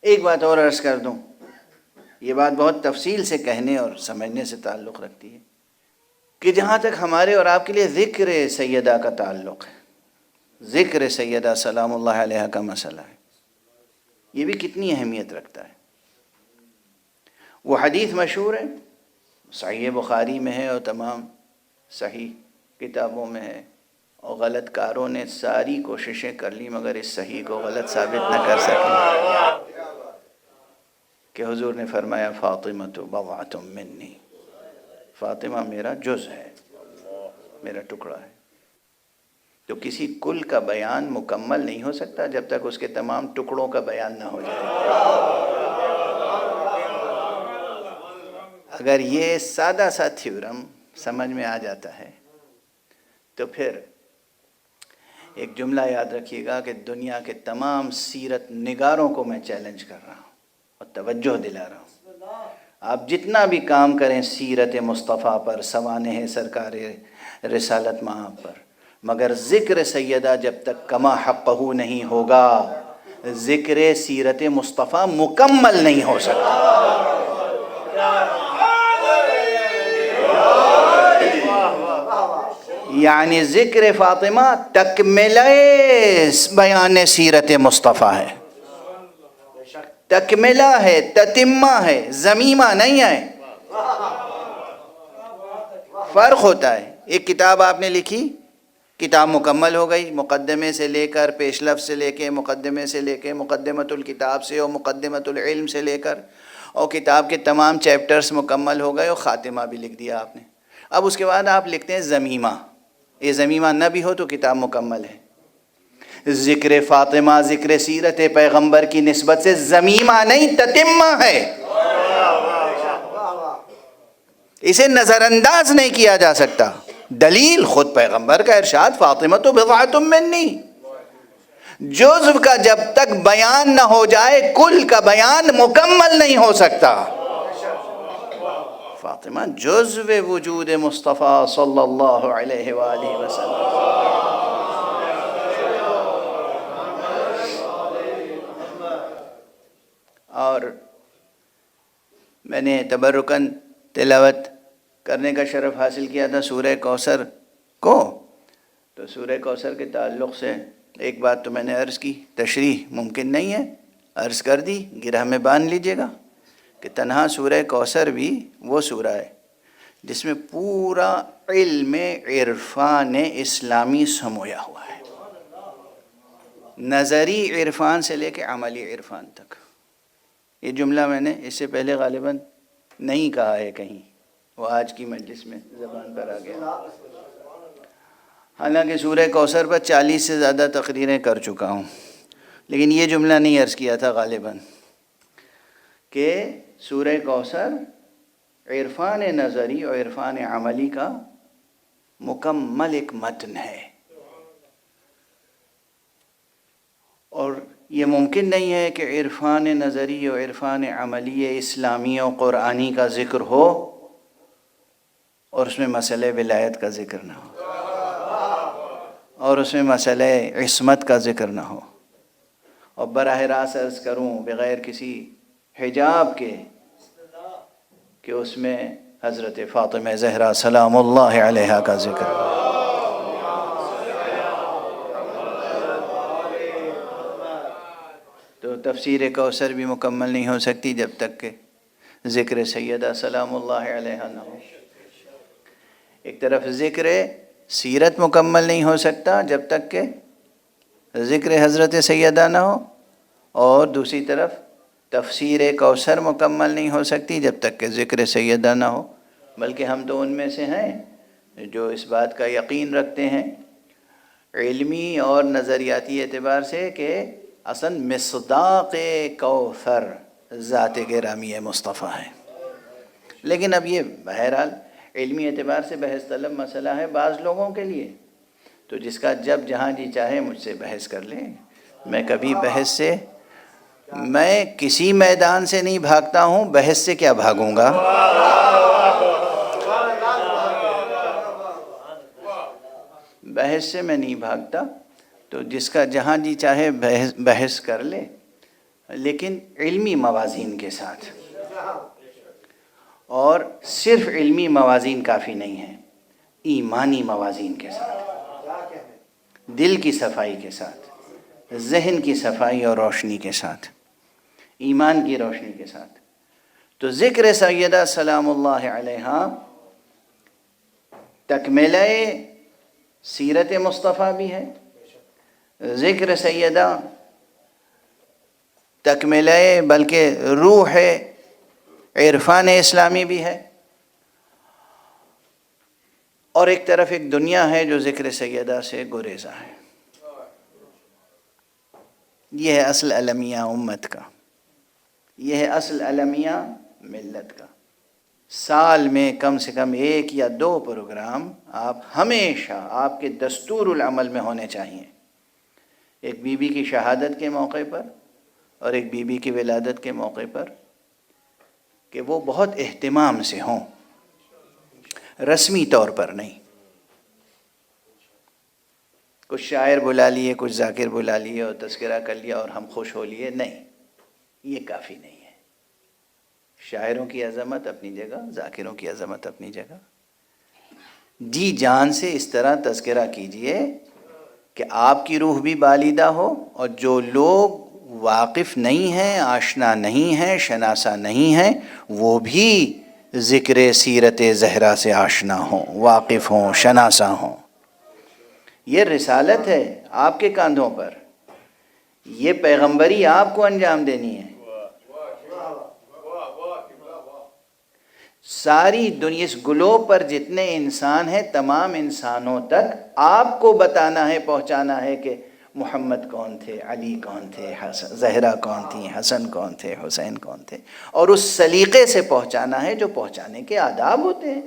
ایک بات اور عرض کر دوں، یہ بات بہت تفصیل سے کہنے اور سمجھنے سے تعلق رکھتی ہے کہ جہاں تک ہمارے اور آپ کے لیے ذکر سیدہ کا تعلق ہے، ذکر سیدہ سلام اللہ علیہ کا مسئلہ ہے، یہ بھی کتنی اہمیت رکھتا ہے۔ وہ حدیث مشہور ہے، صحیح بخاری میں ہے اور تمام صحیح کتابوں میں ہے، اور غلط کاروں نے ساری کوششیں کر لی مگر اس صحیح کو غلط ثابت نہ کر سکے، کہ حضور نے فرمایا فاطمہ بضعۃ منی، فاطمہ میرا جز ہے، میرا ٹکڑا ہے۔ تو کسی کل کا بیان مکمل نہیں ہو سکتا جب تک اس کے تمام ٹکڑوں کا بیان نہ ہو جائے۔ اگر یہ سادہ سا تھیورم سمجھ میں آ جاتا ہے تو پھر ایک جملہ یاد رکھیے گا کہ دنیا کے تمام سیرت نگاروں کو میں چیلنج کر رہا ہوں اور توجہ دلا رہا ہوں، آپ جتنا بھی کام کریں سیرت مصطفیٰ پر، سوانح سرکار رسالت مآب پر، مگر ذکر سیدہ جب تک کما حقہ نہیں ہوگا، ذکر سیرت مصطفیٰ مکمل نہیں ہو سکتا۔ یعنی ذکر فاطمہ تکملہ بیان سیرت مصطفیٰ ہے، تکملہ ہے، تتمہ ہے، زمیمہ نہیں ہے۔ فرق ہوتا ہے، ایک کتاب آپ نے لکھی، کتاب مکمل ہو گئی، مقدمے سے لے کر پیش لفظ سے لے کے، مقدمے سے لے کے، مقدمۃ الکتاب سے اور مقدمۃ العلم سے لے کر، اور کتاب کے تمام چیپٹرز مکمل ہو گئے اور خاتمہ بھی لکھ دیا آپ نے۔ اب اس کے بعد آپ لکھتے ہیں زمیمہ، یہ زمیمہ نہ بھی ہو تو کتاب مکمل ہے۔ ذکر فاطمہ ذکر سیرت پیغمبر کی نسبت سے زمیمہ نہیں تتمہ ہے، اسے نظر انداز نہیں کیا جا سکتا۔ دلیل خود پیغمبر کا ارشاد فاطمہ تو بضعۃ منی، جزو کا جب تک بیان نہ ہو جائے کل کا بیان مکمل نہیں ہو سکتا۔ فاطمہ جزو وجود مصطفیٰ صلی اللہ علیہ وآلہ وسلم۔ اور میں نے تبرکاً تلاوت کرنے کا شرف حاصل کیا تھا سورہ کوثر کو، تو سورہ کوثر کے تعلق سے ایک بات تو میں نے عرض کی، تشریح ممکن نہیں ہے، عرض کر دی، گرہ میں باندھ لیجئے گا کہ تنہا سورہ کوثر بھی وہ سورہ ہے جس میں پورا علم عرفان اسلامی سمویا ہوا ہے، نظری عرفان سے لے کے عملی عرفان تک۔ یہ جملہ میں نے اس سے پہلے غالباً نہیں کہا ہے کہیں، وہ آج کی مجلس میں زبان پر آ گیا، حالانکہ سورہ کوثر پر 40 سے زیادہ تقریریں کر چکا ہوں، لیکن یہ جملہ نہیں عرض کیا تھا غالباً کہ سورہ کوثر عرفان نظری اور عرفان عملی کا مکمل ایک متن ہے، اور یہ ممکن نہیں ہے کہ عرفان نظری اور عرفان عملی اسلامی و قرآنی کا ذکر ہو اور اس میں مسئلہ ولایت کا ذکر نہ ہو، اور اس میں مسئلہ عصمت کا ذکر نہ ہو، اور براہ راست عرض کروں بغیر کسی حجاب کے کہ اس میں حضرت فاطمہ زہرا سلام اللہ علیہا کا ذکر ہو۔ تو تفسیر کوثر بھی مکمل نہیں ہو سکتی جب تک کہ ذکر سیدہ سلام اللہ علیہا نہ ہو۔ ایک طرف ذکر سیرت مکمل نہیں ہو سکتا جب تک کہ ذکر حضرت سیدہ نہ ہو، اور دوسری طرف تفسیر کوثر مکمل نہیں ہو سکتی جب تک کہ ذکر سیدہ نہ ہو، بلکہ ہم تو ان میں سے ہیں جو اس بات کا یقین رکھتے ہیں علمی اور نظریاتی اعتبار سے کہ اصلاً مصداق کوثر ذات گرامی مصطفیٰ ہے، لیکن اب یہ بہرحال علمی اعتبار سے بحث طلب مسئلہ ہے بعض لوگوں کے لیے، تو جس کا جب جہاں جی چاہے مجھ سے بحث کر لیں، میں کبھی بحث سے، میں کسی میدان سے نہیں بھاگتا ہوں، بحث سے کیا بھاگوں گا؟ بحث سے میں نہیں بھاگتا، تو جس کا جہاں جی چاہے بحث کر لے، لیکن علمی موازین کے ساتھ. اور صرف علمی موازین کافی نہیں ہیں، ایمانی موازین کے ساتھ، دل کی صفائی کے ساتھ، ذہن کی صفائی اور روشنی کے ساتھ، ایمان کی روشنی کے ساتھ. تو ذکر سیدہ سلام اللہ علیہا تکملہ سیرت مصطفیٰ بھی ہے، ذکر سیدہ تکملہ بلکہ روح عرفان اسلامی بھی ہے، اور ایک طرف ایک دنیا ہے جو ذکر سیدہ سے گریزاں ہے. یہ ہے اصل المیہ امت کا، یہ ہے اصل المیہ ملت کا. سال میں کم سے کم 1 یا 2 پروگرام آپ ہمیشہ آپ کے دستور العمل میں ہونے چاہیے. ایک بی بی کی شہادت کے موقع پر اور ایک بی بی کی ولادت کے موقع پر، کہ وہ بہت اہتمام سے ہوں، رسمی طور پر نہیں. کچھ شاعر بلا لیے، کچھ ذاکر بلا لیے اور تذکرہ کر لیا اور ہم خوش ہو لیے، نہیں، یہ کافی نہیں ہے. شاعروں کی عظمت اپنی جگہ، ذاکروں کی عظمت اپنی جگہ. جی جان سے اس طرح تذکرہ کیجئے کہ آپ کی روح بھی بالیدہ ہو، اور جو لوگ واقف نہیں ہیں، آشنا نہیں ہیں، شناسا نہیں ہیں، وہ بھی ذکر سیرت زہرا سے آشنا ہوں، واقف ہوں، شناسا ہوں. یہ رسالت ہے آپ کے کاندھوں پر، یہ پیغمبری آپ کو انجام دینی ہے. ساری دنیا، اس گلوب پر جتنے انسان ہیں، تمام انسانوں تک آپ کو بتانا ہے، پہنچانا ہے کہ محمد کون تھے، علی کون تھے، زہرا کون تھیں، حسن کون تھے، حسین کون تھے، اور اس سلیقے سے پہنچانا ہے جو پہنچانے کے آداب ہوتے ہیں.